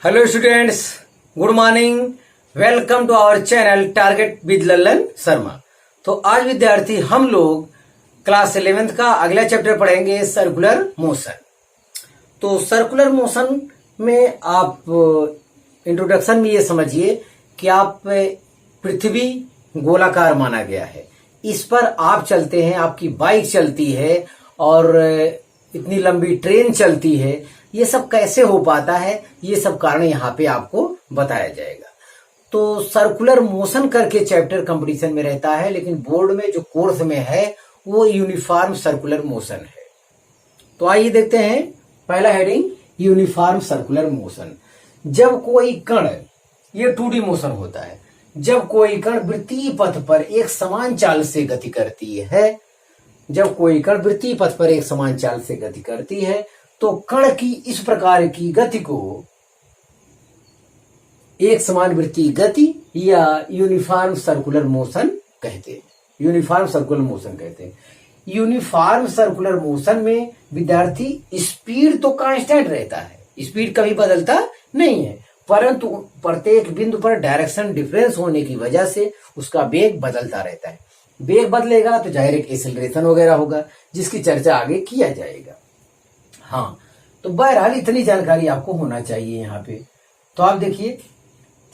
Hello students, good morning. Welcome to our channel target with Lallan Sharma. तो आज विद्यार्थी हम लोग क्लास 11th का अगला चैप्टर पढ़ेंगे, सर्कुलर मोशन। तो सर्कुलर मोशन में आप इंट्रोडक्शन में ये समझिए कि आप पृथ्वी गोलाकार माना गया है, इस पर आप चलते हैं, आपकी बाइक चलती है और इतनी लंबी ट्रेन चलती है। ये सब कैसे हो पाता है, ये सब कारण यहाँ पे आपको बताया जाएगा। तो सर्कुलर मोशन करके चैप्टर कंपटीशन में रहता है, लेकिन बोर्ड में जो कोर्स में है वो यूनिफॉर्म सर्कुलर मोशन है। तो आइए देखते हैं पहला हेडिंग, यूनिफॉर्म सर्कुलर मोशन। जब कोई कण, ये 2D मोशन होता है, जब कोई कण वृत्तीय पथ पर एक समान चाल से गति करती है, जब कोई कण वृत्तीय पथ पर एक समान चाल से गति करती है तो कण की इस प्रकार की गति को एक समान वृत्तीय गति या यूनिफॉर्म सर्कुलर मोशन कहते हैं। यूनिफॉर्म सर्कुलर मोशन कहते हैं। यूनिफॉर्म सर्कुलर मोशन में विद्यार्थी स्पीड तो कांस्टेंट रहता है, स्पीड कभी बदलता नहीं है, परंतु प्रत्येक बिंदु पर डायरेक्शन डिफरेंस होने की वजह से उसका वेग बदलता रहता है। वेग बदलेगा तो जाहिर एक एक्सेलरेशन वगैरह होगा, जिसकी चर्चा आगे किया जाएगा। हाँ, तो बहरहाल इतनी जानकारी आपको होना चाहिए यहाँ पे। तो आप देखिए,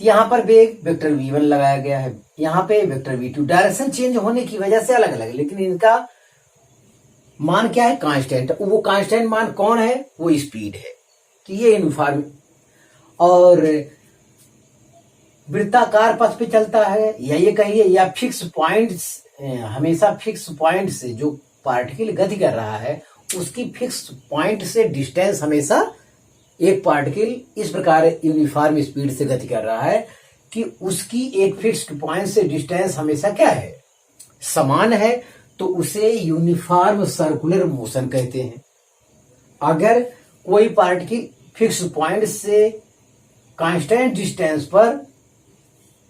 यहाँ पर वेग वेक्टर v1 लगाया गया है, यहाँ पे वेक्टर v2। डायरेक्शन चेंज होने की वजह से अलग अलग है, लेकिन इनका मान क्या है, कांस्टेंट। वो कांस्टेंट मान कौन है, वो स्पीड है। तो ये यूनिफॉर्म और वृत्ताकार पथ पे चलता है, या ये कहिए या फिक्स पॉइंट्स, हमेशा फिक्स पॉइंट से जो पार्टिकल गति कर रहा है उसकी फिक्स पॉइंट से डिस्टेंस, हमेशा एक पार्टिकल इस प्रकार यूनिफॉर्म स्पीड से गति कर रहा है कि उसकी एक फिक्स्ड पॉइंट से डिस्टेंस हमेशा क्या है, समान है। तो उसे यूनिफॉर्म सर्कुलर मोशन कहते हैं। अगर कोई पार्टिकल फिक्स पॉइंट से कांस्टेंट डिस्टेंस पर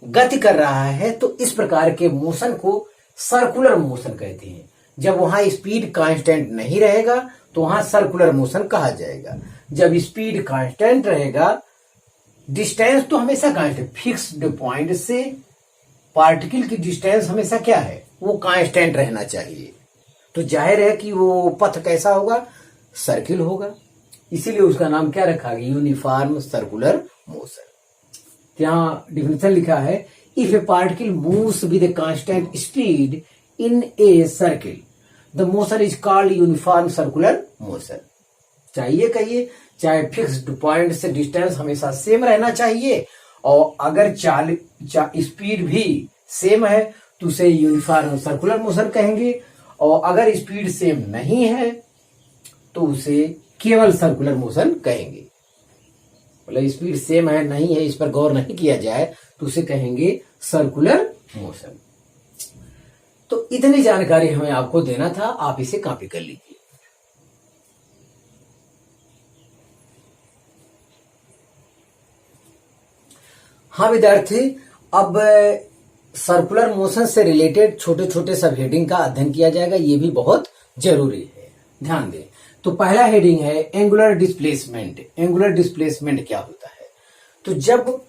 गति कर रहा है तो इस प्रकार के मोशन को सर्कुलर मोशन कहते हैं। जब वहां स्पीड कांस्टेंट नहीं रहेगा तो वहां सर्कुलर मोशन कहा जाएगा। जब स्पीड कांस्टेंट रहेगा, डिस्टेंस तो हमेशा कांस्टेंट, फिक्स्ड पॉइंट से पार्टिकल की डिस्टेंस हमेशा क्या है, वो कांस्टेंट रहना चाहिए। तो जाहिर है कि वो पथ कैसा होगा, सर्किल होगा। इसीलिए उसका नाम क्या रखा गया, यूनिफॉर्म सर्कुलर मोशन। यहाँ डिफिनेशन लिखा है, if A particle moves with a constant speed in a circle the motion is called uniform circular motion. चाहिए कहिए, चाहे फिक्स्ड पॉइंट से डिस्टेंस हमेशा सेम रहना चाहिए, और अगर स्पीड भी सेम है तो उसे यूनिफॉर्म सर्कुलर मोशन कहेंगे, और अगर स्पीड सेम नहीं है तो उसे केवल सर्कुलर मोशन कहेंगे। मतलब स्पीड सेम है नहीं है, इस पर गौर नहीं किया जाए तो उसे कहेंगे सर्कुलर मोशन। तो इतनी जानकारी हमें आपको देना था, आप इसे कॉपी कर लीजिए। हाँ विद्यार्थी, अब सर्कुलर मोशन से रिलेटेड छोटे छोटे सब हेडिंग का अध्ययन किया जाएगा, ये भी बहुत जरूरी है, ध्यान दें। तो पहला हेडिंग है एंगुलर डिस्प्लेसमेंट। एंगुलर डिस्प्लेसमेंट क्या होता है? तो जब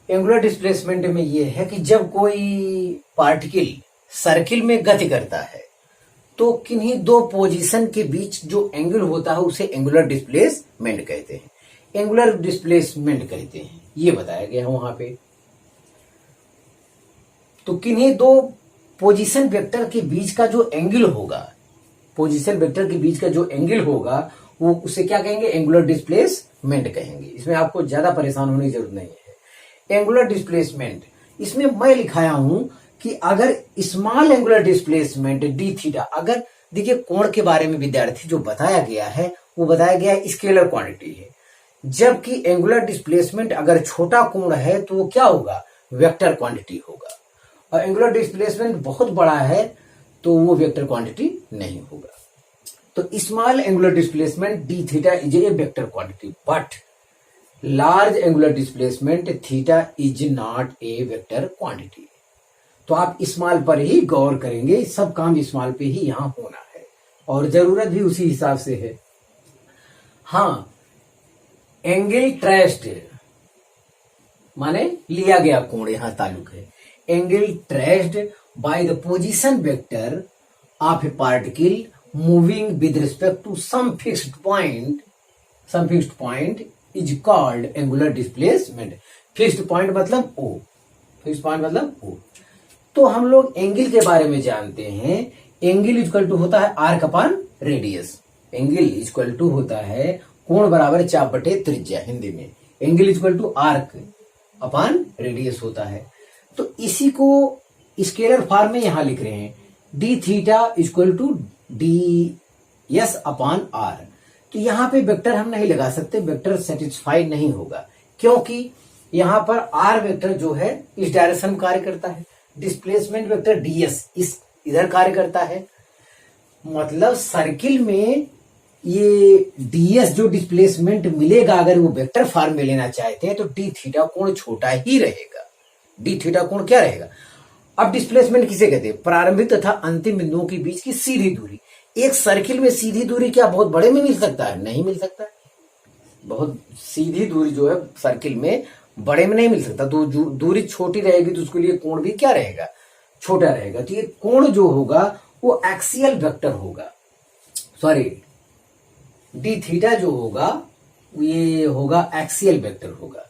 एंगुलर डिस्प्लेसमेंट में ये है कि जब कोई पार्टिकल सर्किल में गति करता है तो किन्हीं दो पोजीशन के बीच जो एंगल होता है उसे एंगुलर डिस्प्लेसमेंट कहते हैं। एंगुलर डिस्प्लेसमेंट कहते हैं, ये बताया गया है वहां पे। तो किन्हीं दो पोजीशन वेक्टर के बीच का जो एंगल होगा, पोजीशन वेक्टर के बीच का जो एंगल होगा वो उसे क्या कहेंगे, एंगुलर डिस्प्लेसमेंट कहेंगे। इसमें आपको ज्यादा परेशान होने की जरूरत नहीं है। एंगुलर डिस्प्लेसमेंट, इसमें मैं लिखाया हूं कि अगर small angular displacement D theta, अगर देखिए कोण के बारे में विद्यार्थी जो बताया गया है वो बताया गया है स्केलर क्वांटिटी है, जबकि एंगुलर डिस्प्लेसमेंट अगर छोटा कोण है तो वो क्या होगा, वेक्टर क्वांटिटी होगा। और एंगुलर डिस्प्लेसमेंट बहुत बड़ा है तो वो वेक्टर क्वांटिटी नहीं होगा। तो small angular displacement D theta is a vector quantity, but large angular displacement theta is not a vector quantity. तो आप स्मॉल पर ही गौर करेंगे, सब काम स्मॉल पे ही यहां होना है और जरूरत भी उसी हिसाब से है। हाँ, एंगल ट्रेस्ड माने लिया गया कोण, यहां ताल्लुक है। Angle traced by the position vector of a particle moving with respect to some fixed point is called angular displacement. Fixed point मतलब ओ, फिक्स्ड पॉइंट मतलब ओ। तो हम लोग एंगल के बारे में जानते हैं, एंगल इक्वल टू होता है arc upon radius. Angle equal to होता है कोण बराबर चाप बटे त्रिज्या, हिंदी में angle equal to arc upon radius होता है। तो इसी को स्केलर फॉर्म में यहां लिख रहे हैं, D theta equal to D S upon R. तो यहां पे वेक्टर हम नहीं लगा सकते, वेक्टर सेटिस्फाई नहीं होगा, क्योंकि यहां पर आर वेक्टर जो है इस डायरेक्शन में कार्य करता है, डिस्प्लेसमेंट वेक्टर डीएस इस इधर कार्य करता है। मतलब सर्किल में ये डीएस जो डिस्प्लेसमेंट मिलेगा, अगर वो वेक्टर फॉर्म में लेना चाहते हैं तो डी थीटा कोण छोटा ही रहेगा। डी थीटा कोण क्या रहेगा? अब डिस्प्लेसमेंट किसे कहते हैं? प्रारंभिक तथा अंतिम बिंदुओं के बीच की सीधी दूरी। एक सर्किल में सीधी दूरी क्या बहुत बड़े में मिल सकता है? नहीं मिल सकता। बहुत सीधी दूरी जो है सर्किल में बड़े में नहीं मिल सकता। तो दूरी छोटी रहेगी तो उसके लिए कोण भी क्या रहेगा? छोटा रहेगा। तो ये कोण जो होगा वो एक्सियल वेक्टर होगा, सॉरी डी थीटा जो होगा ये होगा एक्सियल वेक्टर होगा।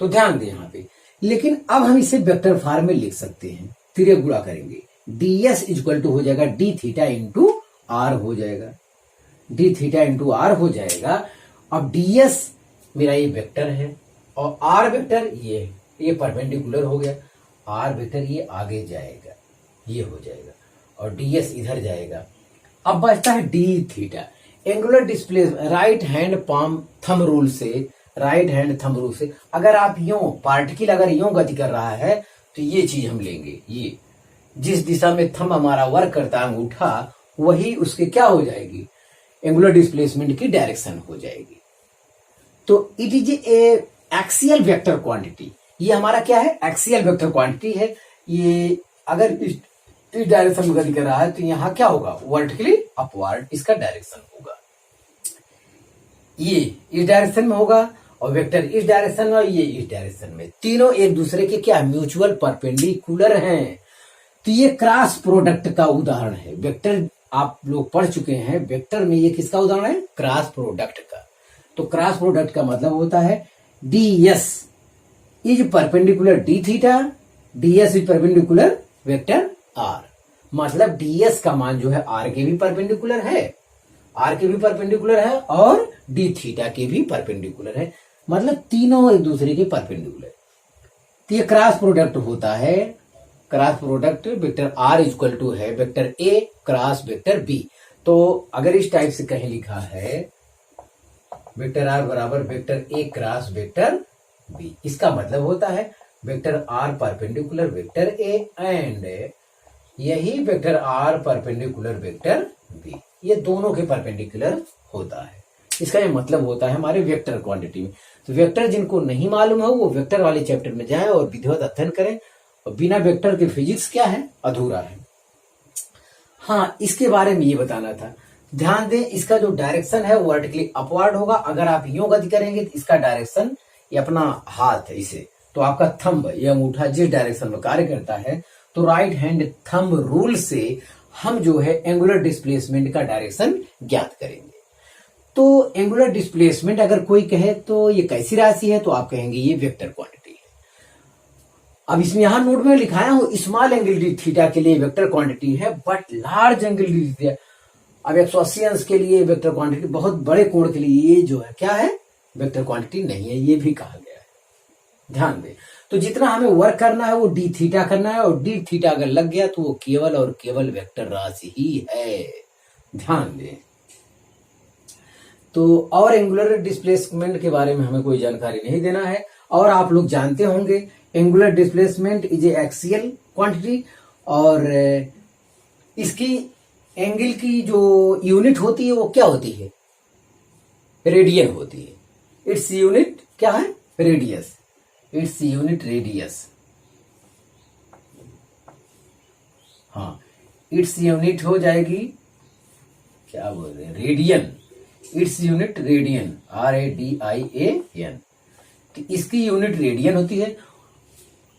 तो ध्यान दें यहां पे। लेकिन अब हम इसे वेक्टर फॉर्म में लिख सकते हैं, तिर्यक गुणा करेंगे, ds इक्वल टू हो जाएगा डी थीटा इंटू आर हो जाएगा, डी थीटा इंटू आर हो जाएगा। अब ds मेरा ये वेक्टर है और आर वेक्टर ये परपेंडिकुलर हो गया, आर वेक्टर ये आगे जाएगा, ये हो जाएगा और ds इधर जाएगा। अब बचता है D theta. Angular displace right hand palm thumb rule से, राइट हैंड थंब रूल से अगर आप यूं पार्टिकल अगर यूं गति कर रहा है तो ये चीज हम लेंगे, ये जिस दिशा में थंब हमारा वर्क करता है अंगूठा, वही उसके क्या हो जाएगी? एंगुलर डिस्प्लेसमेंट की डायरेक्शन हो जाएगी। तो it is a axial vector quantity. ये हमारा क्या है? एक्सियल वेक्टर क्वांटिटी है। ये अगर इस डायरेक्शन में गति कर रहा है तो यहां क्या होगा? वर्टिकली अपवर्ड इसका डायरेक्शन होगा। ये इस डायरेक्शन में होगा और वेक्टर इस डायरेक्शन में और ये इस डायरेक्शन में, तीनों एक दूसरे के क्या म्यूचुअल परपेंडिकुलर हैं। तो ये क्रॉस प्रोडक्ट का उदाहरण है। वेक्टर आप लोग पढ़ चुके हैं, वेक्टर में ये किसका उदाहरण है? क्रॉस प्रोडक्ट का। तो क्रॉस प्रोडक्ट का मतलब होता है ds is perpendicular D theta, ds is perpendicular vector r। मतलब ds का मान जो है r के भी परपेंडिकुलर है, r के भी परपेंडिकुलर है और डी थीटा के भी परपेंडिकुलर है। मतलब तीनों एक दूसरे के परपेंडिकुलर। तो ये क्रॉस प्रोडक्ट होता है। Cross product vector r equal to है vector a cross vector b। तो अगर इस टाइप से कहीं लिखा है वेक्टर r बराबर vector a cross vector b, इसका मतलब होता है vector r perpendicular vector a and यही vector r perpendicular vector b, ये दोनों के परपेंडिकुलर होता है। इसका ये मतलब होता है हमारे वेक्टर क्वांटिटी में। तो वेक्टर जिनको नहीं मालूम है वो वेक्टर वाले चैप्टर में जाएं और विधिवत अध्ययन करें। और बिना वेक्टर के फिजिक्स क्या है? अधूरा है। हाँ, इसके बारे में ये बताना था। ध्यान दें, इसका जो डायरेक्शन है वो वर्टिकली अपवर्ड होगा। अगर आप यूं गति करेंगे तो इसका डायरेक्शन, ये अपना हाथ है इसे, तो आपका थंब या अंगूठा जिस डायरेक्शन में कार्य करता है, तो राइट हैंड थंब रूल से हम जो है एंगुलर डिस्प्लेसमेंट का डायरेक्शन ज्ञात करेंगे। तो एंगुलर डिस्प्लेसमेंट अगर कोई कहे तो ये कैसी राशि है, तो आप कहेंगे ये वेक्टर क्वांटिटी है। अब इसमें यहां नोट में लिखाया हूं स्मॉल एंगल डी थीटा के लिए वेक्टर क्वांटिटी है, but large angle D theta, अब 180 अंश के लिए वेक्टर क्वांटिटी, बहुत बड़े कोण के लिए ये जो है क्या है? वेक्टर क्वांटिटी नहीं है, ये भी कहा गया है। ध्यान दें। तो जितना हमें वर्क करना है वो डी थीटा करना है और डी थीटा अगर लग गया तो वो केवल और केवल वेक्टर राशि ही है। ध्यान दें। तो और एंगुलर डिस्प्लेसमेंट के बारे में हमें कोई जानकारी नहीं देना है। और आप लोग जानते होंगे angular displacement is a axial quantity और इसकी एंगल की जो यूनिट होती है वो क्या होती है? रेडियन होती है। इट्स यूनिट क्या है? रेडियस। Its unit radius. हाँ, इट्स यूनिट हो जाएगी क्या बोल रहे हैं? Radian. Its unit radian, RADIAN। तो इसकी यूनिट रेडियन होती है।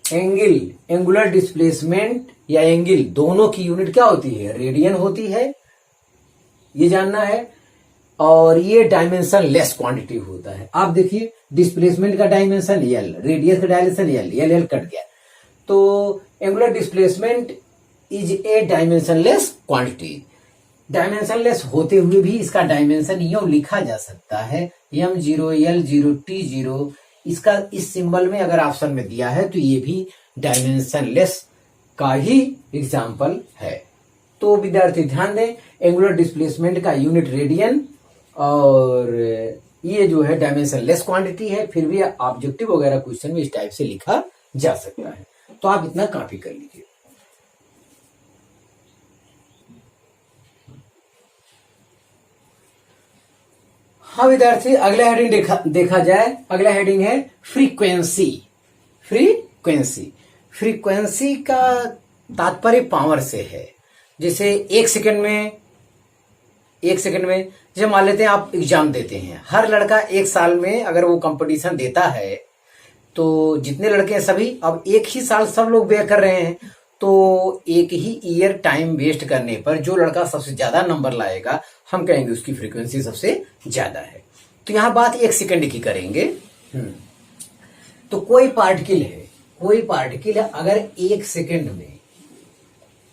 एंगल, एंगुलर डिस्प्लेसमेंट या एंगल, दोनों की यूनिट क्या होती है? रेडियन होती है, ये जानना है। और ये डायमेंशन लेस क्वांटिटी होता है। आप देखिए डिस्प्लेसमेंट का डायमेंशन L, रेडियस का डायमेंशन L कट गया। तो angular displacement is a dimension less quantity. Dimension less होते हुए भी इसका डायमेंशन यूं लिखा जा सकता है M0, L0, T0। इसका इस सिंबल में अगर ऑप्शन में दिया है तो ये भी डायमेंशन लेस का ही एग्जाम्पल है। तो विद्यार्थी ध्यान दें, एंगुलर डिस्प्लेसमेंट का यूनिट रेडियन और ये जो है डायमेंशन लेस क्वांटिटी है। फिर भी ऑब्जेक्टिव वगैरह क्वेश्चन में इस टाइप से लिखा जा सकता है। तो आप इतना कॉपी कर लीजिए। हाँ विद्यार्थी, अगला हेडिंग देखा जाए। अगला हेडिंग है फ्रीक्वेंसी। फ्रीक्वेंसी, फ्रीक्वेंसी का तात्पर्य पावर से है। जैसे एक सेकंड में जैसे मान लेते हैं आप एग्जाम देते हैं। हर लड़का एक साल में अगर वो कंपटीशन देता है तो जितने लड़के हैं सभी अब एक ही साल सब लोग व्यय कर रहे हैं। तो एक ही ईयर टाइम वेस्ट करने पर जो लड़का सबसे ज्यादा नंबर लाएगा हम कहेंगे उसकी फ्रीक्वेंसी सबसे ज्यादा है। तो यहां बात एक सेकंड की करेंगे। तो कोई पार्टिकल है अगर एक सेकंड में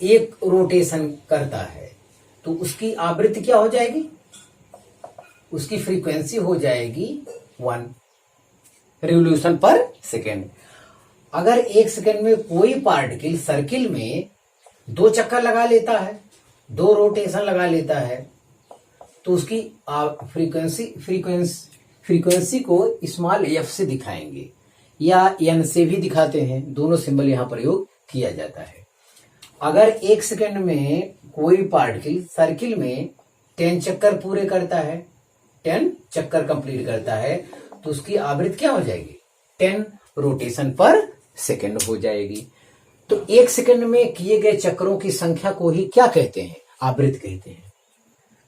एक रोटेशन करता है तो उसकी आवृत्ति क्या हो जाएगी? उसकी फ्रीक्वेंसी हो जाएगी 1 रिवोल्यूशन पर सेकेंड। अगर एक सेकंड में कोई पार्टिकल सर्किल में 2 चक्कर लगा लेता है, 2 रोटेशन लगा लेता है, तो उसकी फ्रीक्वेंसी को स्मॉल f से दिखाएंगे या n से भी दिखाते हैं। दोनों सिंबल यहां प्रयोग किया जाता है। अगर एक सेकंड में कोई पार्टिकल सर्किल में 10 चक्कर पूरे करता है, 10 चक्कर कंप्लीट करता है, तो उसकी आवृत्ति क्या हो जाएगी? 10 रोटेशन पर सेकंड हो जाएगी। तो एक सेकंड में किए गए चक्रों की संख्या को ही क्या कहते हैं? आवृत्ति कहते हैं।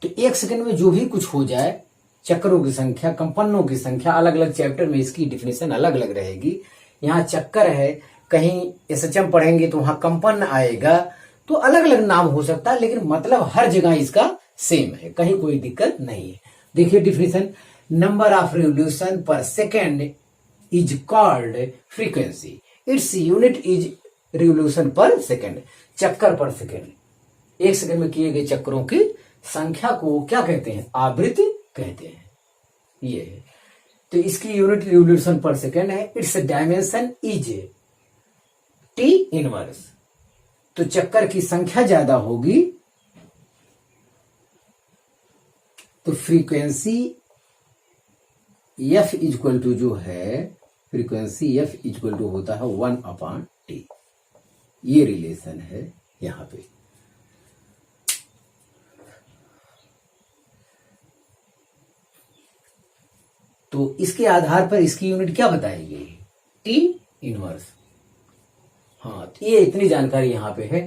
तो एक सेकंड में जो भी कुछ हो जाए, चक्रों की संख्या, कंपनों की संख्या, अलग अलग चैप्टर में इसकी डिफिनेशन अलग अलग रहेगी। यहाँ चक्कर है, कहीं SHM पढ़ेंगे तो वहां कंपन आएगा, तो अलग अलग नाम हो सकता है, लेकिन मतलब हर जगह इसका सेम है, कहीं कोई दिक्कत नहीं है। देखिए definition, number of revolution per second is called frequency, its unit is revolution per second. चक्कर पर सेकेंड, एक सेकंड में किए गए चक्रों की संख्या को क्या कहते हैं? आवृत्ति कहते हैं। ये है, तो इसकी यूनिट रिवोल्यूशन पर सेकेंड है। It's dimension is T inverse. तो चक्कर की संख्या ज्यादा होगी तो फ्रीक्वेंसी F इक्वल टू जो है, फ्रीक्वेंसी F इक्वल टू होता है 1/T। ये रिलेशन है यहां पे। तो इसके आधार पर इसकी यूनिट क्या बताई गई? T inverse. हाँ, तो ये इतनी जानकारी यहाँ पे है।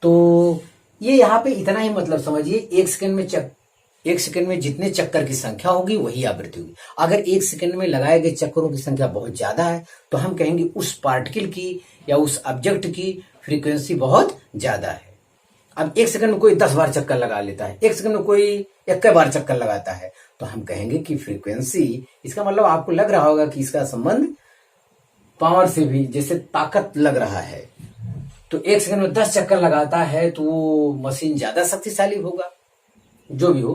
तो ये यहाँ पे इतना ही मतलब समझिए, एक सेकंड में जितने चक्कर की संख्या होगी वही आवृत्ति होगी। अगर एक सेकंड में लगाए गए चक्करों की संख्या बहुत ज्यादा है तो हम कहेंगे उस पार्टिकल की या उस ऑब्जेक्ट की फ्रीक्वेंसी बहुत ज्यादा है। अब एक सेकंड में कोई 10 बार चक्कर लगा लेता है, एक सेकंड में कोई 21 बार चक्कर लगाता है, तो हम कहेंगे कि फ्रीक्वेंसी, इसका मतलब आपको लग रहा होगा कि इसका संबंध पावर से भी, जैसे ताकत लग रहा है, तो एक सेकंड में 10 चक्कर लगाता है तो मशीन ज्यादा शक्तिशाली होगा। जो भी हो,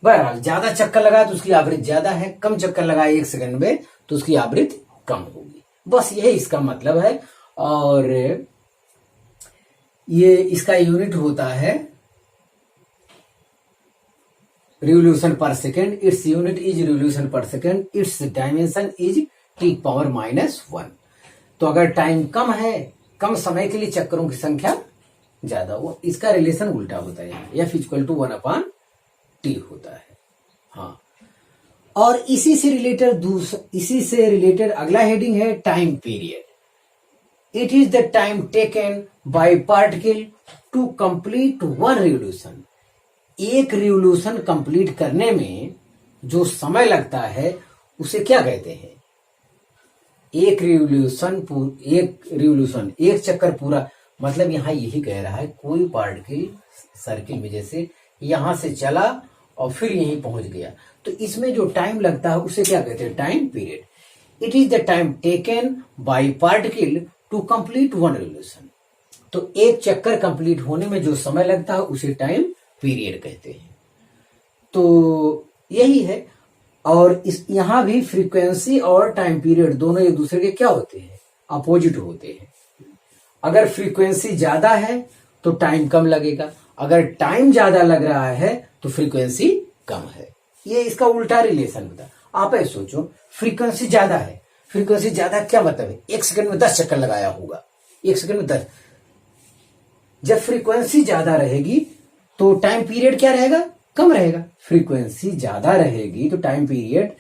बहरहाल ज्यादा चक्कर लगाए तो उसकी आवृत्ति ज्यादा है, कम चक्कर लगाए एक सेकंड में तो उसकी आवृत्ति कम होगी। बस यही इसका मतलब है। और ये इसका यूनिट होता है revolution per second. Its unit is revolution per second. It's dimension is T⁻⁻1। तो अगर टाइम कम है, कम समय के लिए चक्करों की संख्या ज्यादा हो, इसका रिलेशन उल्टा होता है, F इक्वल टू 1/T होता है। हाँ, और इसी से रिलेटेड अगला हेडिंग है time period. It is the time taken by particle to complete 1 revolution. एक रिवोल्यूशन कंप्लीट करने में जो समय लगता है उसे क्या कहते हैं? एक रिवोल्यूशन, एक चक्कर पूरा, मतलब यहां यही कह रहा है कोई पार्टिकल सर्किल में जैसे यहां से चला और फिर यहीं पहुंच गया, तो इसमें जो टाइम लगता है उसे क्या कहते हैं? Time period. It is the time taken by particle to complete one revolution. तो एक चक्कर कंप्लीट होने में जो समय लगता है उसे टाइम पीरियड कहते हैं। तो यही है। और इस यहां भी फ्रीक्वेंसी और टाइम पीरियड दोनों एक दूसरे के क्या होते हैं? अपोजिट होते हैं। अगर फ्रीक्वेंसी ज्यादा है तो टाइम कम लगेगा, अगर टाइम ज्यादा लग रहा है तो फ्रीक्वेंसी कम है। ये इसका उल्टा रिलेशन होता है। आप ऐसे सोचो, फ्रीक्वेंसी ज्यादा है, फ्रीक्वेंसी ज्यादा क्या मतलब है? 1 सेकंड में 10 चक्कर लगाया होगा, 1 सेकंड में 10। जब फ्रीक्वेंसी ज्यादा रहेगी तो टाइम पीरियड क्या रहेगा? कम रहेगा। फ्रीक्वेंसी ज्यादा रहेगी तो टाइम पीरियड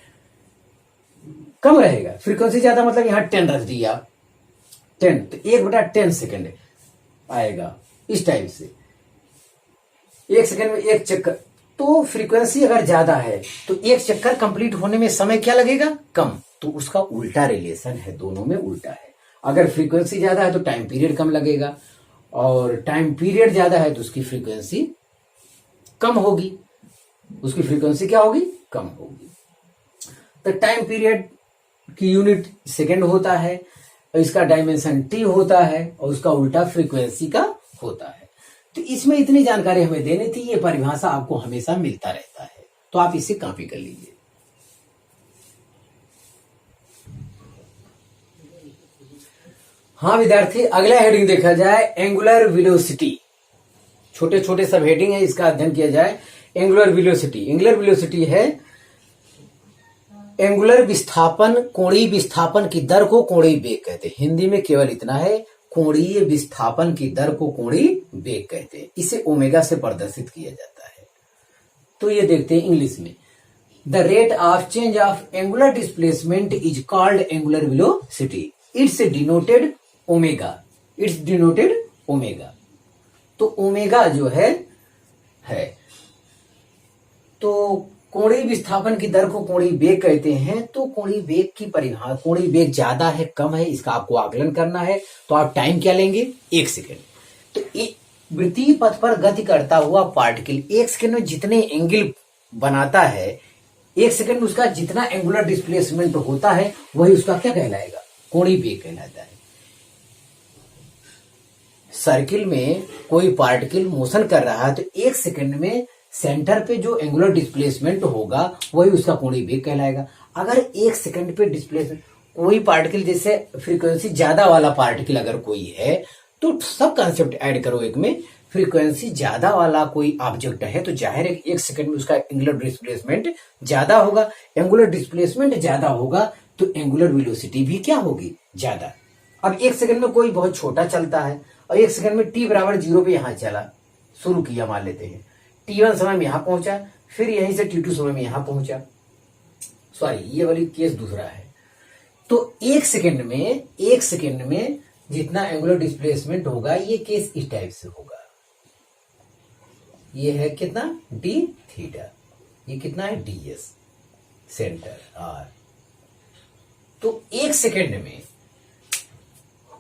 कम रहेगा। फ्रीक्वेंसी ज्यादा मतलब यहां 10 रख दिया, 10 तो 1/10 सेकेंड आएगा इस टाइप से, 1 सेकेंड में 1 चक्कर। तो फ्रीक्वेंसी अगर ज्यादा है तो 1 चक्कर कंप्लीट होने में समय क्या लगेगा? कम। तो उसका उल्टा रिलेशन है, दोनों में उल्टा है। अगर फ्रीक्वेंसी ज्यादा है तो टाइम पीरियड कम लगेगा, और टाइम पीरियड ज्यादा है तो उसकी फ्रीक्वेंसी कम होगी। उसकी फ्रीक्वेंसी क्या होगी? कम होगी। तो टाइम पीरियड की यूनिट सेकेंड होता है, इसका डायमेंशन टी होता है, और उसका उल्टा फ्रीक्वेंसी का होता है। तो इसमें इतनी जानकारी हमें देनी थी। ये परिभाषा आपको हमेशा मिलता रहता है, तो आप इसे कॉपी कर लीजिए। हाँ विद्यार्थी, अगला हेडिंग देखा जाए एंगुलर वेलोसिटी। छोटे छोटे सब हेडिंग है, इसका अध्ययन किया जाए। एंगुलर वेलोसिटी, एंगुलर वेलोसिटी है एंगुलर विस्थापन, कोणीय विस्थापन की दर को कोणीय वेग कहते हैं। हिंदी में केवल इतना है, कोणीय विस्थापन की दर को कोणीय वेग कहते हैं। इसे ओमेगा से प्रदर्शित किया जाता है। तो ये देखते हैं इंग्लिश में। The rate of change of angular displacement is called angular velocity. It's denoted omega, it's denoted omega. तो ओमेगा जो है तो कोणीय विस्थापन की दर को कोणीय वेग कहते हैं। तो कोणीय वेग की परिभाषा, कोणीय वेग ज्यादा है कम है, इसका आपको आकलन करना है। तो आप टाइम क्या लेंगे? 1 सेकेंड। तो वृत्तीय पथ पर गति करता हुआ पार्टिकल 1 सेकेंड में जितने एंगल बनाता है, 1 सेकेंड में उसका जितना एंगुलर डिस्प्लेसमेंट होता है, वही उसका क्या कहलाएगा? कोणीय वेग कहलाता है। सर्किल में कोई पार्टिकल मोशन कर रहा है तो 1 सेकेंड में सेंटर पे जो एंगुलर डिस्प्लेसमेंट होगा वही उसका कोणीय वेग कहलाएगा। अगर 1 सेकेंड पे डिस्प्लेसमेंट कोई पार्टिकल, जैसे फ्रीक्वेंसी ज्यादा वाला पार्टिकल अगर कोई है, तो सब कॉन्सेप्ट ऐड करो एक में। फ्रीक्वेंसी ज्यादा वाला कोई ऑब्जेक्ट है तो जाहिर है 1 सेकेंड में उसका एंगुलर डिस्प्लेसमेंट ज्यादा होगा। एंगुलर डिस्प्लेसमेंट ज्यादा होगा तो एंगुलर वेलोसिटी भी क्या होगी? ज्यादा। अब 1 सेकेंड में कोई बहुत छोटा चलता है और 1 सेकेंड में t बराबर 0 पे यहां चला, शुरू किया, मान लेते हैं t1 समय में यहां पहुंचा, फिर यहीं से t2 समय में यहां पहुंचा। सॉरी, ये वाली केस दूसरा है। तो 1 सेकेंड में जितना एंगुलर डिस्प्लेसमेंट होगा, ये केस इस टाइप से होगा। ये है कितना? d theta. ये कितना है? ds centre r। तो 1 सेकेंड में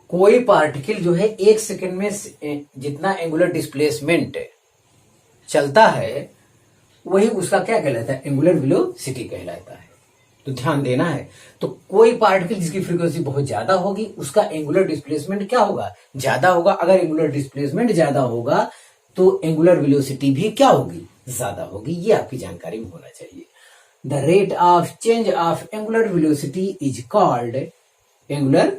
कोई पार्टिकल जो है 1 सेकेंड में जितना एंगुलर डिस्प्लेसमेंट चलता है, वही उसका क्या कहलाता है? एंगुलर वेलोसिटी कहलाता है। तो ध्यान देना है। तो कोई पार्टिकल जिसकी फ्रीक्वेंसी बहुत ज्यादा होगी, उसका एंगुलर डिस्प्लेसमेंट क्या होगा? ज्यादा होगा। अगर एंगुलर डिस्प्लेसमेंट ज्यादा होगा तो एंगुलर वेलोसिटी भी क्या होगी? ज्यादा होगी। ये आपकी जानकारी में होना चाहिए। The rate of change of angular velocity is called angular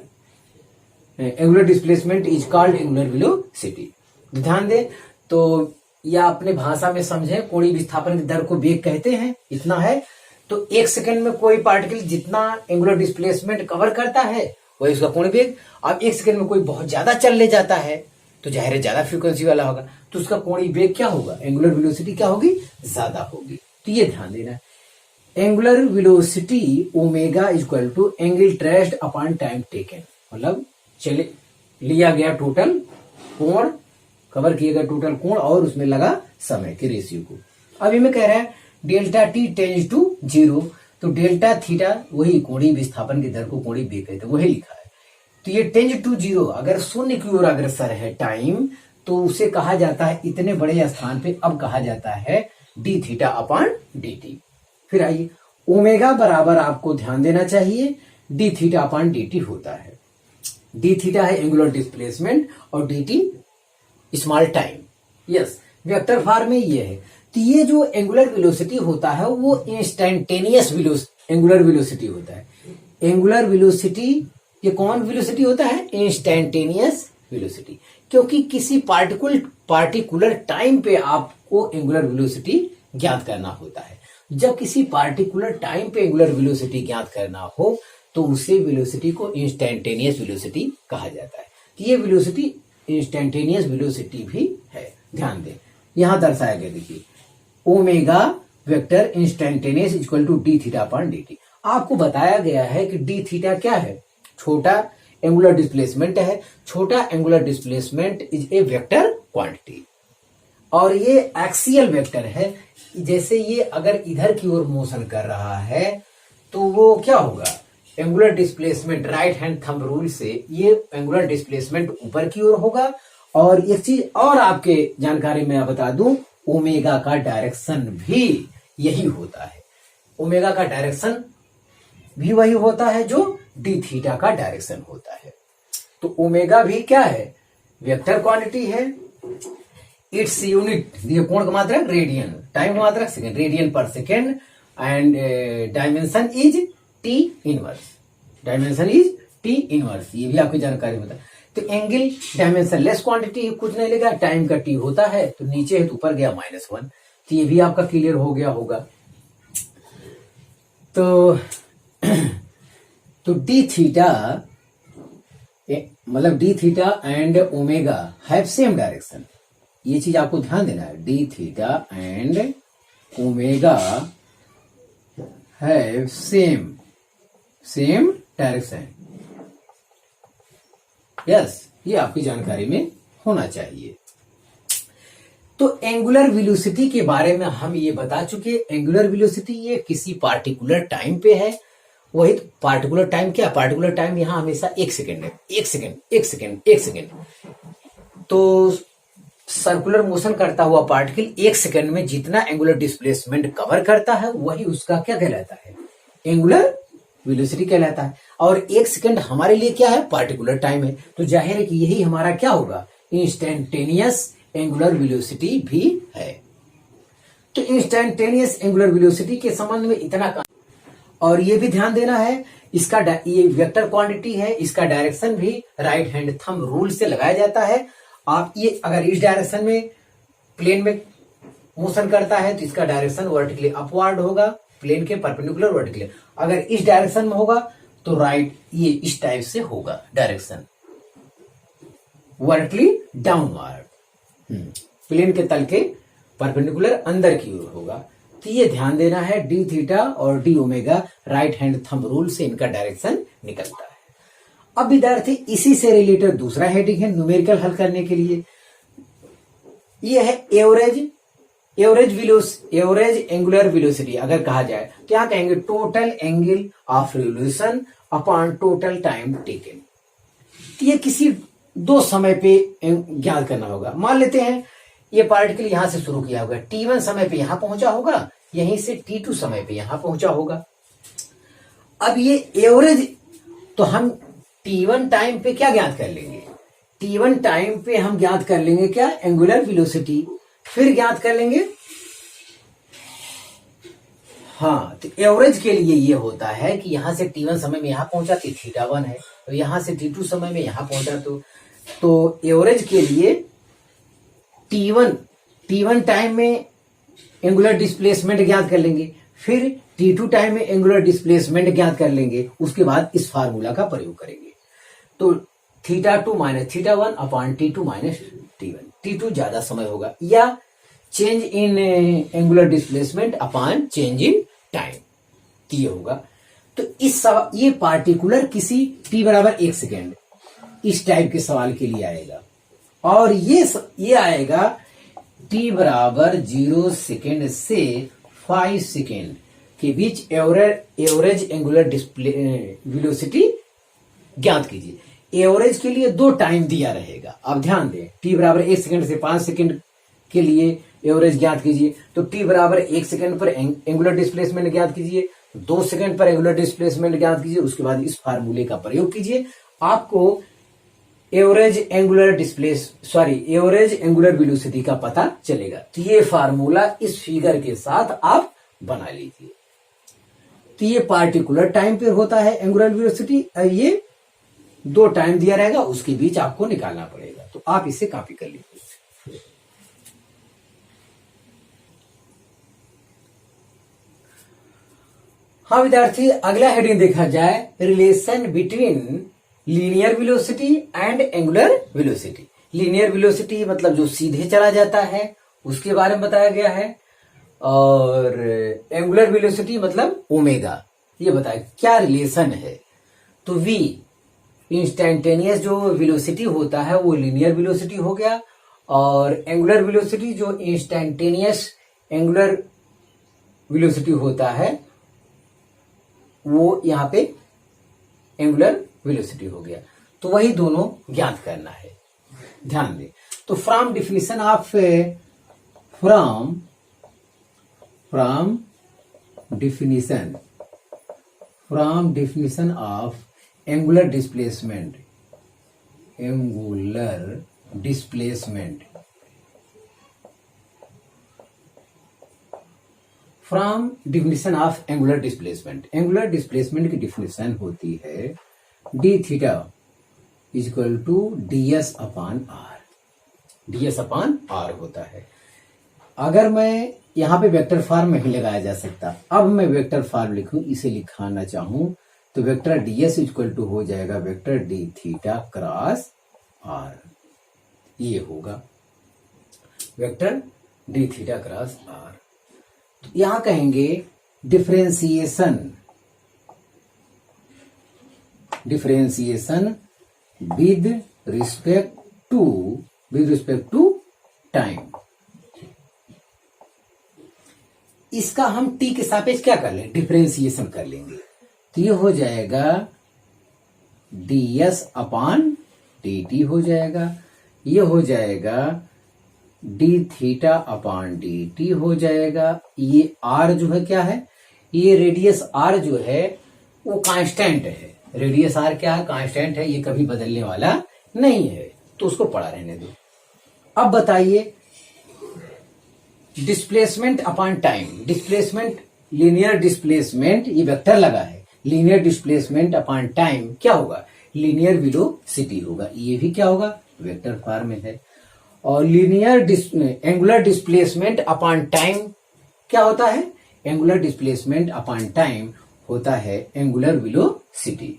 displacement is called angular velocity. ध्यान दें। तो या अपने भाषा में समझे, कोणीय विस्थापन की दर को वेग कहते हैं, इतना है। तो 1 सेकेंड में कोई पार्टिकल जितना एंगुलर डिस्प्लेसमेंट कवर करता है वही उसका कोणीय वेग। अब 1 सेकेंड में कोई बहुत ज्यादा चल ले जाता है तो जाहिर है ज्यादा फ्रीक्वेंसी वाला होगा, तो उसका कोणीय वेग क्या होगा? एंगुलर वेलोसिटी क्या होगी? ज्यादा होगी। तो ये ध्यान देना है। Angular velocity omega equal to angle traced upon time taken. मतलब चले लिया गया टोटल कोण, कवर किया गया टोटल कोण और उसमें लगा समय के रेशियो को। अब ये में कह रहा है डेल्टा टी टेंज टू 0, तो डेल्टा थीटा वही कोणीय विस्थापन की दर को कोणीय वेग कहते हैं, वही लिखा है। तो ये टेंज टू 0 अगर शून्य की ओर अग्रसर है टाइम, तो उसे कहा जाता है इतने बड़े स्थान पे अब कहा जाता है D theta upon D T. फिर आइए ओमेगा बराबर आपको ध्यान देना चाहिए D theta upon D T होता है। डी थीटा है एंगुलर डिस्प्लेसमेंट और D T small time. Yes, vector form में ये है। तो ये जो एंगुलर वेलोसिटी होता है वो इंस्टेंटेनियस एंगुलर वेलोसिटी होता है। एंगुलर वेलोसिटी ये कौन वेलोसिटी होता है? इंस्टेंटेनियस वेलोसिटी, क्योंकि किसी पार्टिकुलर टाइम पे आपको एंगुलर वेलोसिटी ज्ञात करना होता है। जब किसी पार्टिकुलर टाइम पे एंगुलर वेलोसिटी ज्ञात करना हो तो उसे वेलोसिटी को इंस्टेंटेनियस वेलोसिटी कहा जाता है। तो ये वेलोसिटी इंस्टेंटेनियस वेलोसिटी भी है, ध्यान दें। यहां दर्शाया गया, देखिए omega vector instantaneous equal to D theta upon D T. आपको बताया गया है कि डी थीटा क्या है? छोटा एंगुलर डिस्प्लेसमेंट है। छोटा angular displacement is a vector quantity और ये एक्सियल वेक्टर है। जैसे ये अगर इधर की ओर मोशन कर रहा है तो वो क्या होगा? Angular displacement right hand thumb rule से ये एंगुलर डिस्प्लेसमेंट ऊपर की ओर होगा। और एक चीज और आपके जानकारी में बता दूं, ओमेगा का डायरेक्शन भी यही होता है। ओमेगा का डायरेक्शन भी वही होता है जो डी थीटा का डायरेक्शन होता है। तो ओमेगा भी क्या है? वेक्टर क्वांटिटी है। इट्स यूनिट, ये कोण का मात्रक रेडियन, टाइम का मात्रक सेकेंड, रेडियन पर second and dimension is T inverse. Dimension is T inverse, ये भी आपकी जानकारी बता। तो एंगल डायमेंशन लेस क्वांटिटी, कुछ नहीं लेगा, टाइम का टी होता है तो नीचे है तो ऊपर गया -1। तो ये भी आपका क्लियर हो गया होगा। तो डी थीटा मतलब D theta and omega have same direction, ये चीज आपको ध्यान देना है। D theta and omega have same direction. Yes, ये आपकी जानकारी में होना चाहिए। तो एंगुलर वेलोसिटी के बारे में हम ये बता चुके। एंगुलर वेलोसिटी ये किसी पार्टिकुलर टाइम पे है। वही पार्टिकुलर टाइम क्या? पार्टिकुलर टाइम यहां हमेशा 1 सेकेंड है। 1 सेकेंड। तो सर्कुलर मोशन करता हुआ पार्टिकल 1 सेकेंड में जितना एंगुलर डिस्प्लेसमेंट कवर करता है वही उसका क्या कहलाता है? एंगुलर वेलोसिटी कहलाता है। और 1 सेकेंड हमारे लिए क्या है? पार्टिकुलर टाइम है। तो जाहिर है कि यही हमारा क्या होगा? इंस्टेंटेनियस एंगुलर वेलोसिटी भी है। तो इंस्टेंटेनियस एंगुलर वेलोसिटी के संबंध में इतना। और ये भी ध्यान देना है, इसका ये वेक्टर क्वांटिटी है, इसका डायरेक्शन भी राइट हैंड थंब रूल से लगाया जाता है। आप ये अगर इस डायरेक्शन में प्लेन में मोशन करता है तो इसका डायरेक्शन वर्टिकली अपवर्ड होगा, प्लेन के परपेंडिकुलर वर्टिकली। अगर इस डायरेक्शन में होगा तो राइट ये इस टाइप से होगा, डायरेक्शन वर्टिकली डाउनवर्ड, प्लेन के तल के परपेंडिकुलर अंदर की ओर होगा। तो ये ध्यान देना है, डी थीटा और D omega right hand thumb rule से इनका डायरेक्शन निकलता है। अब विद्यार्थी इसी से रिलेटेड दूसरा हेडिंग है न्यूमेरिकल हल करने के लिए। ये है एवरेज एंगुलर वेलोसिटी। अगर कहा जाए तो यहां कहेंगे total angle of revolution upon total time taken. ये किसी दो समय पे ज्ञात करना होगा। मान लेते हैं ये पार्टिकल यहां से शुरू किया होगा, t1 समय पे यहां पहुंचा होगा, यहीं से t2 समय पे यहां पहुंचा होगा। अब ये एवरेज, तो हम t1 टाइम पे क्या ज्ञात कर लेंगे? t1 टाइम पे हम ज्ञात कर लेंगे क्या? Angular velocity. फिर ज्ञात कर लेंगे, हाँ, तो एवरेज के लिए ये होता है कि यहां से t1 समय में यहां पहुंचा तो θ1 है, तो यहां से t2 समय में यहां पहुंचा तो एवरेज के लिए t1 टाइम में एंगुलर डिस्प्लेसमेंट ज्ञात कर लेंगे, फिर t2 टाइम में एंगुलर डिस्प्लेसमेंट ज्ञात कर लेंगे। उसके बाद इस फार्मूला का प्रयोग करेंगे। तो θ2 minus θ1 upon t2 minus t1। t2 ज्यादा समय होगा, या change in angular displacement upon change in time ये होगा। तो ये पार्टिकुलर किसी t बराबर 1 सेकेंड इस टाइप के सवाल के लिए आएगा। और ये आएगा t बराबर 0 सेकेंड से 5 सेकेंड के बीच एवरेज एंगुलर वेलोसिटी ज्ञात कीजिए। एवरेज के लिए 2 टाइम दिया रहेगा। अब ध्यान दें, t बराबर 1 सेकेंड से 5 सेकेंड के लिए एवरेज ज्ञात कीजिए, तो t बराबर 1 सेकेंड पर एंगुलर डिस्प्लेसमेंट ज्ञात कीजिए, 2 सेकेंड पर एंगुलर डिस्प्लेसमेंट ज्ञात कीजिए, उसके बाद इस फार्मूले का प्रयोग कीजिए। आपको एवरेज एंगुलर वेलोसिटी का पता चलेगा। तो ये फार्मूला इस फिगर के साथ आप बना लीजिए। तो ये पार्टिकुलर टाइम पे होता है एंगुलर वेलोसिटी, ये 2 टाइम दिया रहेगा, उसके बीच आपको निकालना पड़ेगा। तो आप इसे कॉपी कर लीजिए। हाँ विद्यार्थी, अगला हेडिंग देखा जाए, relation between linear velocity and angular velocity. Linear velocity मतलब जो सीधे चला जाता है उसके बारे में बताया गया है, और एंगुलर वेलोसिटी मतलब ओमेगा, ये बताया क्या रिलेशन है। तो v इंस्टेंटेनियस जो वेलोसिटी होता है वो लीनियर वेलोसिटी हो गया, और एंगुलर वेलोसिटी जो इंस्टेंटेनियस एंगुलर वेलोसिटी होता है वो यहाँ पे एंगुलर वेलोसिटी हो गया। तो वही दोनों ज्ञात करना है, ध्यान दें। तो from definition of from definition of angular displacement from definition of angular displacement की डिफिनीशन होती है D theta equal to ds upon R होता है। अगर मैं यहां पे वेक्टर फॉर्म नहीं लगाया जा सकता, अब मैं वेक्टर फॉर्म लिखूं, इसे लिखाना चाहूं तो वेक्टर ds इक्वल टू हो जाएगा vector D theta cross R, ये होगा vector D theta cross R. तो यहां कहेंगे differentiation with respect to time. इसका हम t के सापेक्ष क्या कर लें, डिफरेंशिएशन कर लेंगे। तो ये हो जाएगा ds अपॉन dt हो जाएगा, ये हो जाएगा d थीटा अपॉन dt हो जाएगा। ये r जो है क्या है, ये रेडियस r जो है वो कांस्टेंट है। रेडियस r क्या है, कांस्टेंट है, ये कभी बदलने वाला नहीं है, तो उसको पड़ा रहने दो। अब बताइए displacement upon time, displacement linear displacement, ये वेक्टर लगा है, लीनियर डिस्प्लेसमेंट अपॉन टाइम क्या होगा, लीनियर वेलोसिटी होगा। ये भी क्या होगा, वेक्टर फॉर्म में है। और linear angular displacement upon time क्या होता है, एंगुलर डिस्प्लेसमेंट अपॉन टाइम होता है एंगुलर वेलोसिटी।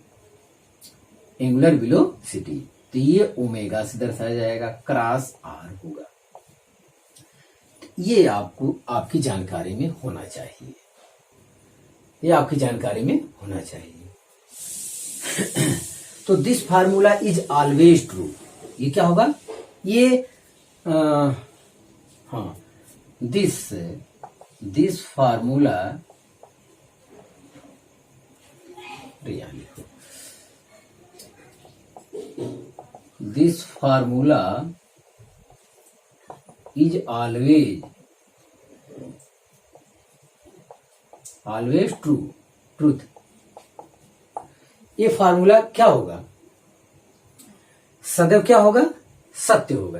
तो ये ओमेगा से दर्शाया जाएगा, क्रॉस आर होगा। ये आपको आपकी जानकारी में होना चाहिए, तो this formula is always true, ये क्या होगा, ये this formula this formula is always truth. ये फार्मूला क्या होगा, सदैव क्या होगा, सत्य होगा।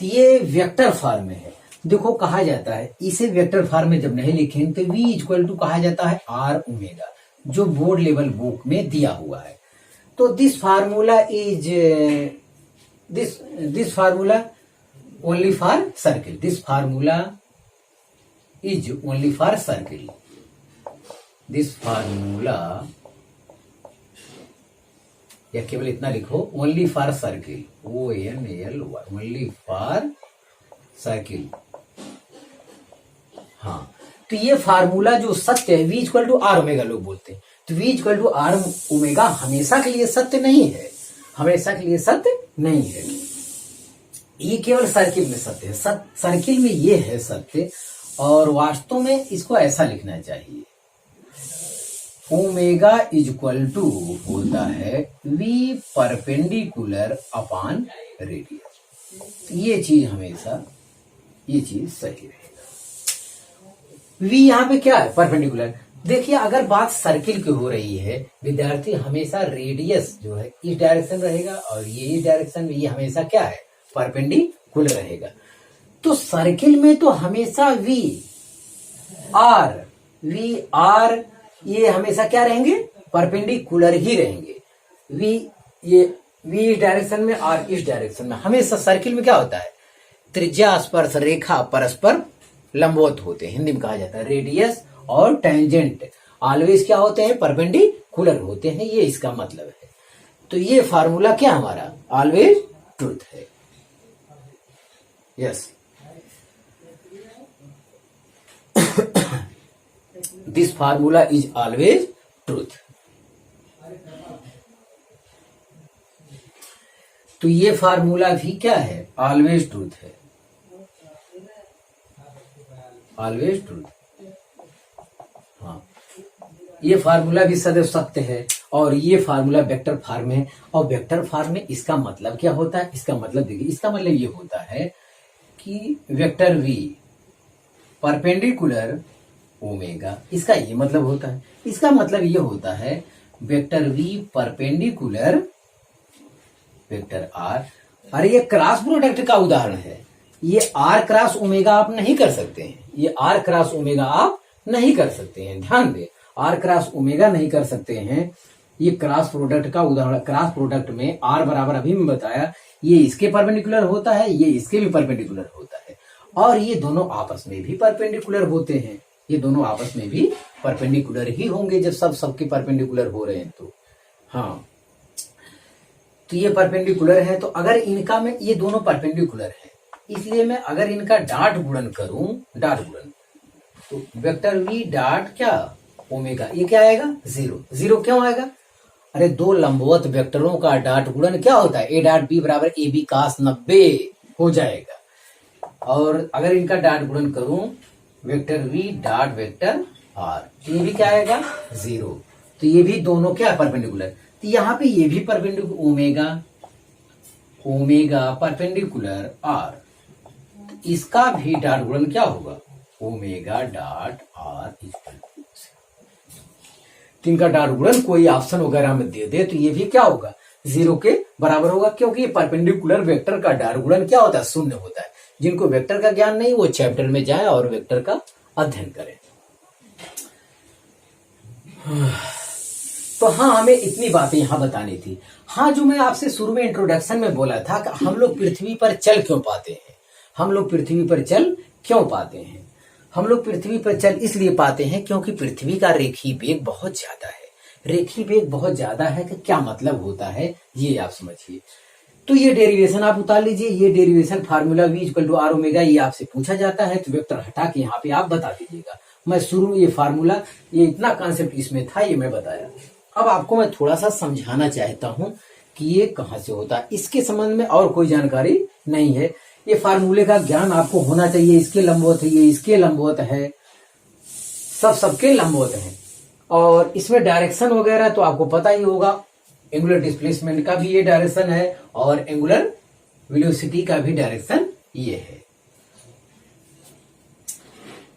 ये वेक्टर फॉर्म में है। देखो कहा जाता है, इसे वेक्टर फॉर्म में जब नहीं लिखेंगे तो v इक्वल टू कहा जाता है r ओमेगा, जो बोर्ड लेवल बुक में दिया हुआ है। तो this formula is this formula only for circle, this formula is only for circle, this formula, या केवल इतना लिखो only for circle, ONLY, only for circle. हाँ, तो ये फार्मूला जो सत्य है, v equal to are omega लोग बोलते हैं, तो v equal to are omega हमेशा के लिए सत्य नहीं है, ये केवल सर्किल में सत्य है, सर्किल में ये है सत्य। और वास्तव में इसको ऐसा लिखना चाहिए, ओमेगा इज इक्वल टू होता है वी परपेंडिकुलर अपॉन रेडियस। ये चीज हमेशा, ये चीज सही रहेगा। वी यहाँ पे क्या है, परपेंडिकुलर। देखिए अगर बात सर्किल की हो रही है विद्यार्थी, हमेशा रेडियस जो है इस डायरेक्शन रहेगा और ये इस डायरेक्शन में, ये हमेशा क्या है, परपेंडिकुलर रहेगा। तो सर्किल में तो हमेशा वी आर ये हमेशा क्या रहेंगे, परपेंडिकुलर ही रहेंगे। वी इस डायरेक्शन में, आर इस डायरेक्शन में। हमेशा सर्किल में क्या होता है, त्रिज्या स्पर्श रेखा परस्पर लंबवत होते हैं, हिंदी में कहा जाता है। रेडियस और टेंजेंट ऑलवेज क्या होते हैं, परपेंडिकुलर होते हैं, ये इसका मतलब है। तो ये फार्मूला क्या हमारा, ऑलवेज ट्रूथ है। Yes, this formula is always truth. तो ये फार्मूला भी क्या है, ऑलवेज ट्रूथ है, ऑलवेज ट्रूथ। हाँ, ये फार्मूला भी सदैव सत्य है और ये फार्मूला वेक्टर फॉर्म है। और वेक्टर फॉर्म में इसका मतलब क्या होता है, इसका मतलब देखिए, इसका मतलब ये होता है कि वेक्टर वी परपेंडिकुलर ओमेगा, इसका ये मतलब होता है। इसका मतलब ये होता है vector v perpendicular vector r. अरे ये क्रॉस प्रोडक्ट का उदाहरण है, ये आर क्रॉस ओमेगा आप नहीं कर सकते हैं, ये आर क्रॉस ओमेगा आप नहीं कर सकते हैं, ध्यान दें, आर क्रॉस ओमेगा नहीं कर सकते हैं। ये क्रॉस प्रोडक्ट का उदाहरण, क्रॉस प्रोडक्ट में आर बराबर अभी मैं बताया, ये इसके परपेंडिकुलर होता है, ये इसके भी परपेंडिकुलर होता है, और ये दोनों आपस में भी परपेंडिकुलर होते हैं। ये दोनों आपस में भी परपेंडिकुलर ही होंगे जब सब सबके परपेंडिकुलर हो रहे हैं तो। हाँ, तो ये परपेंडिकुलर है। तो अगर इनका में, ये दोनों परपेंडिकुलर है, इसलिए मैं अगर इनका डॉट गुणन करूं, डॉट गुणन, तो वेक्टर वी डॉट क्या ओमेगा, ये क्या आएगा, जीरो। जीरो क्यों आएगा, अरे दो लंबवत वेक्टरों का डॉट गुणन क्या होता है, ए डॉट बी बराबर ए बी कास 90 हो जाएगा। और अगर इनका डॉट गुणन करूं, vector v dot vector r, ये भी क्या आएगा, जीरो। तो ये भी दोनों क्या परपेंडिकुलर, तो यहाँ पे ये भी perpendicular omega, omega perpendicular r, इसका भी डॉट गुणन क्या होगा, omega dot r equal to. तो इनका डॉट गुणन कोई ऑप्शन वगैरह में दे दे तो ये भी क्या होगा, जीरो के बराबर होगा, क्योंकि ये परपेंडिकुलर वेक्टर का डॉट गुणन क्या होता है, शून्य होता है। जिनको वेक्टर का ज्ञान नहीं वो चैप्टर में जाए और वेक्टर का अध्ययन करें। तो हाँ, हमें इतनी बातें यहां बतानी थी। हाँ, जो मैं आपसे शुरू में इंट्रोडक्शन में बोला था कि हम लोग पृथ्वी पर चल क्यों पाते हैं, हम लोग पृथ्वी पर चल क्यों पाते हैं, हम लोग पृथ्वी पर चल इसलिए पाते हैं क्योंकि पृथ्वी का रेखीय वेग बहुत ज्यादा है। रेखीय वेग बहुत ज्यादा है कि क्या मतलब होता है ये आप समझिए। तो ये डेरिवेशन आप उतार लीजिए, ये derivation formula v equal to are omega, ये आपसे पूछा जाता है तो वेक्टर हटा के यहाँ पे आप बता दीजिएगा। मैं शुरू में ये फार्मूला, ये इतना कॉन्सेप्ट इसमें था, ये मैं बताया। अब आपको मैं थोड़ा सा समझाना चाहता हूं कि ये कहां से होता है, इसके संबंध में और कोई जानकारी नहीं है। ये फार्मूले का ज्ञान आपको होना चाहिए, इसके लंबवत है, ये इसके लंबवत है, सब सबके लंबवत है। और इसमें डायरेक्शन वगैरह तो आपको पता ही होगा, एंगुलर डिस्प्लेसमेंट का भी ये डायरेक्शन है और एंगुलर वेलोसिटी का भी डायरेक्शन ये है।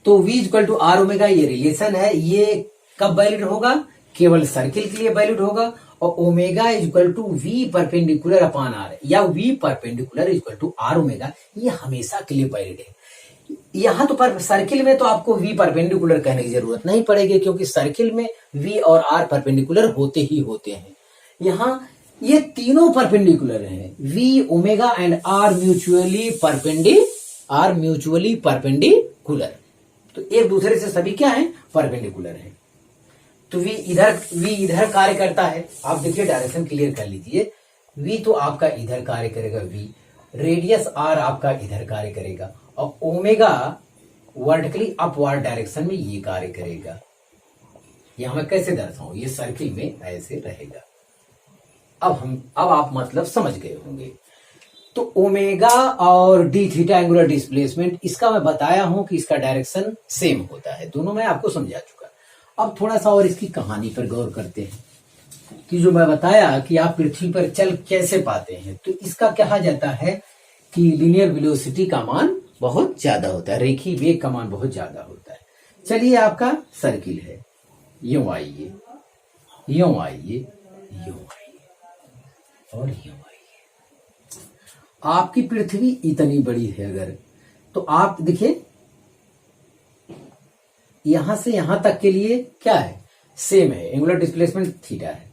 तो v equal to are omega ये रिलेशन है, ये कब वैलिड होगा, केवल सर्किल के लिए वैलिड होगा। और omega equal to V perpendicular upon R या V perpendicular equal to are omega, ये हमेशा के लिए वैलिड है। यहां तो पर सर्किल में तो आपको वी परपेंडिकुलर कहने की जरूरत नहीं पड़ेगी, क्योंकि सर्किल में वी और आर परपेंडिकुलर होते ही होते हैं। यहाँ ये तीनों परपेंडिकुलर हैं, v omega and r mutually perpendicular. तो एक दूसरे से सभी क्या है, परपेंडिकुलर है। तो वी इधर कार्य करता है, आप देखिए डायरेक्शन क्लियर कर लीजिए। वी तो आपका इधर कार्य करेगा, वी रेडियस आर आपका इधर कार्य करेगा, और ओमेगा वर्टिकली अपवर्ड डायरेक्शन में ये कार्य करेगा। यहां मैं कैसे दर्शाऊं, ये सर्किल में ऐसे रहेगा। अब आप मतलब समझ गए होंगे। तो ओमेगा और डी थीटा एंगुलर डिस्प्लेसमेंट, इसका मैं बताया हूं कि इसका डायरेक्शन सेम होता है, दोनों मैं आपको समझा चुका। अब थोड़ा सा और इसकी कहानी पर गौर करते हैं कि जो मैं बताया कि आप पृथ्वी पर चल कैसे पाते हैं, तो इसका कहा जाता है कि लीनियर वेलोसिटी का मान बहुत ज्यादा होता है, रेखीय वेग का मान बहुत ज्यादा होता है। चलिए आपका सर्किल है, यूं आइए, यूं आइए, यूं आइए और यूं आइए। आपकी पृथ्वी इतनी बड़ी है अगर, तो आप देखिए यहां से यहां तक के लिए क्या है, सेम है, एंगुलर डिस्प्लेसमेंट थीटा है,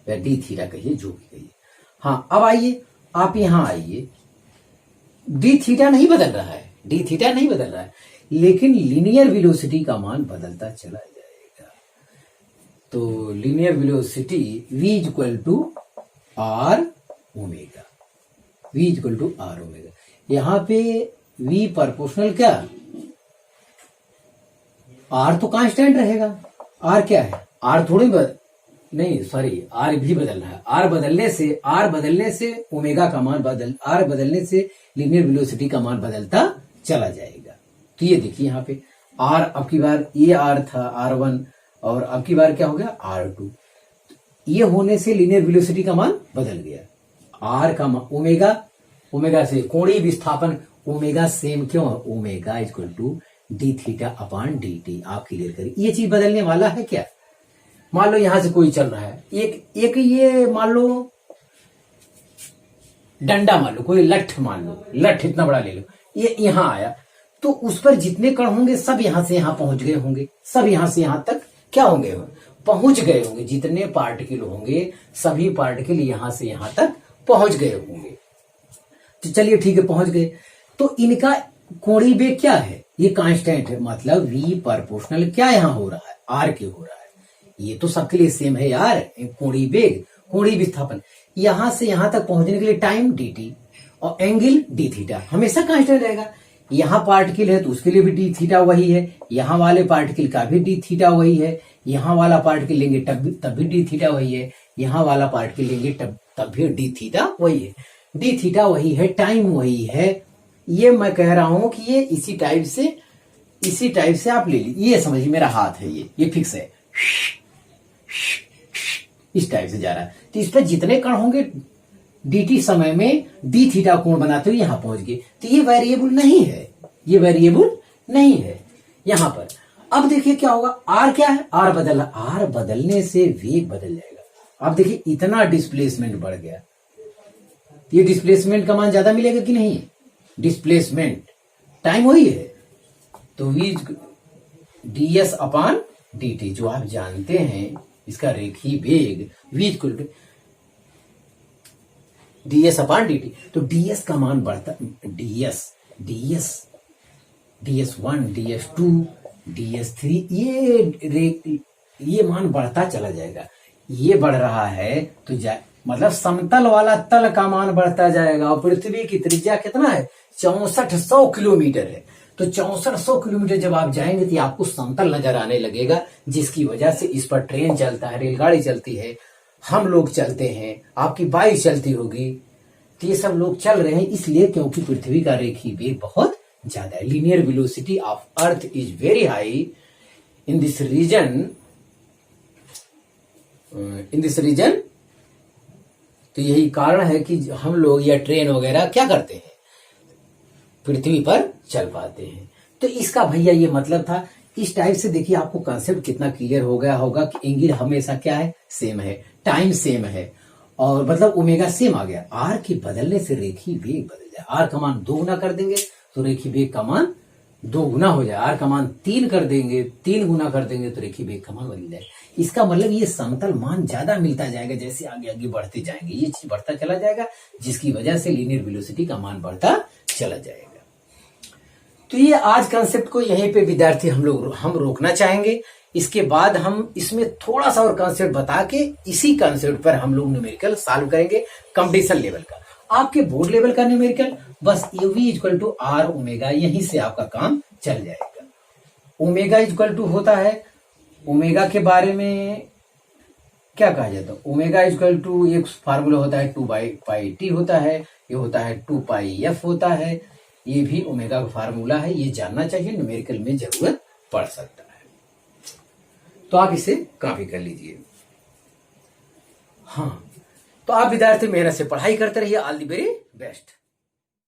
या डी थीटा कहिए, जो भी कहिए। हाँ, अब आइए, आप यहां आइए, डी थीटा नहीं बदल रहा है, डी थीटा नहीं बदल रहा है, लेकिन लीनियर वेलोसिटी का मान बदलता चला जाएगा। तो linear velocity v equal to are omega, v equal to are omega. यहां पे v प्रोपोर्शनल क्या, r तो कांस्टेंट रहेगा, r क्या है, r थोड़ी नहीं सॉरी, r भी बदल रहा है, r बदलने से ओमेगा का मान r बदलने से लीनियर वेलोसिटी का मान बदलता चला जाएगा। तो ये देखिए यहाँ पे r, अब की बार ये r था r1 और अब की बार क्या हो गया r2, ये होने से लीनियर वेलोसिटी का मान बदल गया। r का मान ओमेगा से कोणीय विस्थापन ओमेगा सेम क्यों है, omega equal to D theta upon D t. आप क्लियर करिए, ये चीज बदलने वाला है क्या। मान लो यहां से कोई चल रहा है, एक ये मान लो डंडा, मान लो कोई लठ, मान लो लठ इतना बड़ा ले लो, ये यहां आया, तो उस पर जितने कण होंगे सब यहां से यहां पहुंच गए होंगे, सब यहां से यहां तक क्या होंगे, पहुंच गए होंगे। जितने पार्टिकल होंगे सभी पार्टिकल यहां से यहां तक पहुंच गए होंगे। तो चलिए ठीक है, पहुंच गए, तो इनका कोणीय वेग क्या है, ये कांस्टेंट है, मतलब v प्रोपोर्शनल क्या यहां हो रहा है, r के हो रहा है। ये तो सबके लिए सेम है यार, कोणीय वेग, कोणीय विस्थापन, यहां से यहां तक पहुंचने के लिए टाइम dt और एंगल डी थीटा हमेशा कांस्टेंट रहेगा। यहां पार्टिकल है तो उसके लिए भी डी थीटा वही है, यहां वाले पार्टिकल का भी डी थीटा वही है, यहां वाला पार्टिकल लेंगे तब भी डी थीटा वही है, यहां वाला पार्टिकल लेंगे तब भी डी थीटा वही है, डी थीटा वही है, टाइम वही है। ये मैं कह रहा हूं कि ये इसी टाइप से आप ले लीजिए, ये समझिए मेरा हाथ है, ये फिक्स है, इस टाइप से जा रहा है, तो इस पर जितने कण होंगे dt समय में डी थीटा कोण बनाते हुए यहां पहुंच गए। तो ये वेरिएबल नहीं है, ये वेरिएबल नहीं है यहां पर। अब देखिए क्या होगा, r क्या है, r बदल, r बदलने से वेग बदल जाएगा। अब देखिए इतना डिस्प्लेसमेंट बढ़ गया, ये डिस्प्लेसमेंट का मान ज्यादा मिलेगा कि नहीं, डिस्प्लेसमेंट टाइम वही है, तो v ds अपॉन dt जो आप जानते हैं, इसका रेखीय वेग v equal to ds upon dt। तो ds का मान बढ़ता, ds1 ds2 ds3 ये मान बढ़ता चला जाएगा। ये बढ़ रहा है तो मतलब समतल वाला तल का मान बढ़ता जाएगा, और पृथ्वी की त्रिज्या कितना है, 6400 किलोमीटर है। तो 6400 किलोमीटर जब आप जाएंगे तो आपको समतल नजर आने लगेगा, जिसकी वजह से इस पर ट्रेन चलता है, रेलगाड़ी चलती है, हम लोग चलते हैं, आपकी बाइक चलती होगी, तो ये सब लोग चल रहे हैं इसलिए क्योंकि पृथ्वी का रेखीय वेग बहुत ज्यादा है। Linear velocity of earth is very high in this region. तो यही कारण है कि हम लोग या ट्रेन वगैरह क्या करते हैं, पृथ्वी पर चल पाते हैं। तो इसका भैया ये मतलब था। इस टाइप से देखिए आपको कंसेप्ट कितना क्लियर हो गया होगा कि एंगल हमेशा क्या है, सेम है, टाइम सेम है, और मतलब ओमेगा सेम आ गया। आर के बदलने से रेखीय वेग बदल जाए, आर का मान 2 गुना कर देंगे तो रेखीय वेग का मान 2 गुना हो जाए, आर का मान 3 कर देंगे, 3 गुना कर देंगे तो रेखीय वेग का मान बदल जाए। इसका मतलब ये समतल मान ज्यादा मिलता जाएगा, जैसे आगे आगे बढ़ते जाएंगे ये चीज बढ़ता चला जाएगा, जिसकी वजह से लीनियर वेलोसिटी का मान बढ़ता चला जाएगा। तो ये आज कंसेप्ट को यहीं पे विद्यार्थी हम रोकना चाहेंगे। इसके बाद हम इसमें थोड़ा सा और कंसेप्ट बता के इसी कंसेप्ट पर हम लोग न्यूमेरिकल सॉल्व करेंगे, कंपटीशन लेवल का। आपके बोर्ड लेवल का न्यूमेरिकल बस v equal to are omega, यहीं से आपका काम चल जाएगा। ओमेगा इक्वल टू होता है, ओमेगा के बारे में क्या कहा जाता है, ओमेगा इक्वल टू एक फार्मूला होता है 2/πt होता है, ये होता है 2πf होता है, ये भी ओमेगा का फार्मूला है, ये जानना चाहिए, न्यूमेरिकल में जरूरत पड़ सकता है, तो आप इसे कॉपी कर लीजिए। हाँ, तो आप विद्यार्थी मेहनत से पढ़ाई करते रहिए। All the very best.